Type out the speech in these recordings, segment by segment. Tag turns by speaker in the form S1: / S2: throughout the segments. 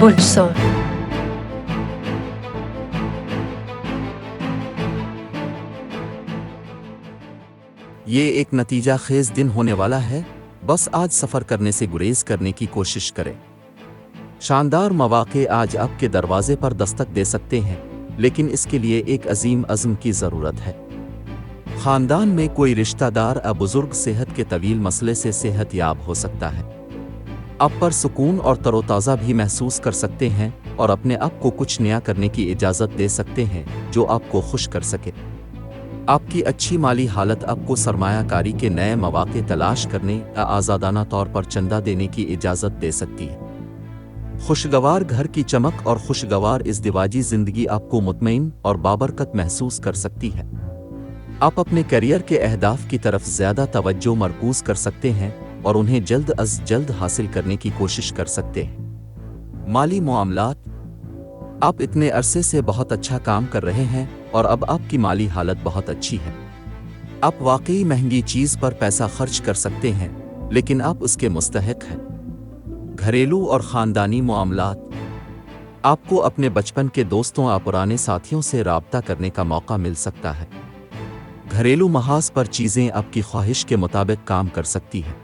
S1: बुर्ज सौर।
S2: ये एक नतीजा खेज दिन होने वाला है। बस आज सफ़र करने से गुरेज करने की कोशिश करें। शानदार मौके आज आपके दरवाजे पर दस्तक दे सकते हैं, लेकिन इसके लिए एक अजीम अज़्म की ज़रूरत है। ख़ानदान में कोई रिश्तेदार या बुज़ुर्ग सेहत के तवील मसले से सेहत याब हो सकता है। आप पर सुकून और तरोताज़ा भी महसूस कर सकते हैं और अपने आप को कुछ नया करने की इजाज़त दे सकते हैं जो आपको खुश कर सके। आपकी अच्छी माली हालत आपको सरमायाकारी के नए मौके तलाश करने या आज़ादाना तौर पर चंदा देने की इजाज़त दे सकती है। खुशगवार घर की चमक और खुशगवार इज़दिवाजी ज़िंदगी आपको मुतमईन और बाबरकत महसूस कर सकती है। आप अपने करियर के अहदाफ की तरफ ज़्यादा तवज्जो मरकूज़ कर सकते हैं और उन्हें जल्द अज़ जल्द हासिल करने की कोशिश कर सकते हैं। माली मामलात, आप इतने अरसे से बहुत अच्छा काम कर रहे हैं और अब आपकी माली हालत बहुत अच्छी है। आप वाकई महंगी चीज़ पर पैसा खर्च कर सकते हैं, लेकिन आप उसके मुस्तहिक हैं। घरेलू और ख़ानदानी मामलात, आपको अपने बचपन के दोस्तों या पुराने साथियों से राब्ता करने का मौका मिल सकता है। घरेलू महाज पर चीज़ें आपकी ख्वाहिश के मुताबिक काम कर सकती हैं।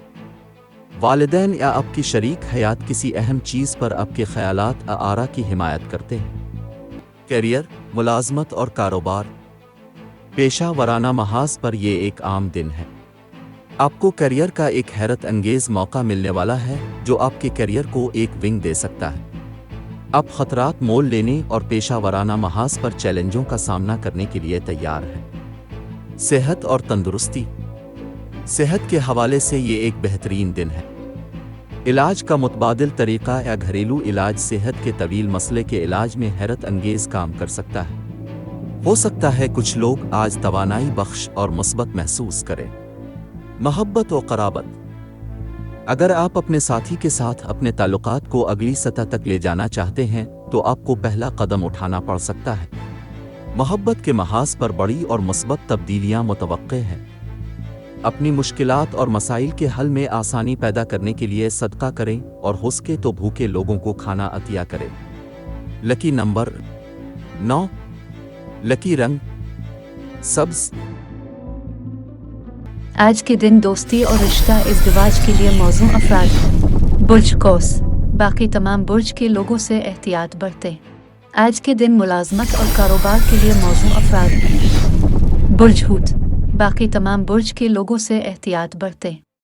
S2: वालिदैन या आपकी शरीक हयात किसी अहम चीज़ पर आपके ख़यालात या आरा की हिमायत करते हैं। करियर, मुलाजमत और कारोबार, पेशा वराना महाज पर ये एक आम दिन है। आपको करियर का एक हैरत अंगेज़ मौका मिलने वाला है जो आपके करियर को एक विंग दे सकता है। आप ख़तरात मोल लेने और पेशा वराना महाज पर चैलेंजों का सामना करने के लिए तैयार हैं। सेहत और तंदुरुस्ती, सेहत के हवाले से ये एक बेहतरीन दिन है। इलाज का मुतबादिल तरीक़ा या घरेलू इलाज सेहत के तवील मसले के इलाज में हैरत अंगेज़ काम कर सकता है। हो सकता है कुछ लोग आज तवानाई बख्श और मुस्बत महसूस करें। मोहब्बत और क़राबत, अगर आप अपने साथी के साथ अपने ताल्लुकात को अगली सतह तक ले जाना चाहते हैं तो आपको पहला कदम उठाना पड़ सकता है। मोहब्बत के महाज पर बड़ी और मुस्बत तब्दीलियाँ मुतवक्के हैं। अपनी मुश्किलात और मसाइल के हल में आसानी पैदा करने के लिए सदका करें और हो सके तो भूखे लोगों को खाना अतिया करें। लकी नंबर 9, लकी रंग सब्ज़।
S1: आज के दिन दोस्ती और रिश्ता इज़्दिवाज के लिए मौजू अफराद हैं। बुर्ज कौस, बाकी तमाम बुर्ज के लोगों से एहतियात बरतें। आज के दिन मुलाजमत और कारोबार के लिए मौजू अफराद हैं। बुर्ज हूत, बाकी तमाम बुर्ज के लोगों से एहतियात बरतें।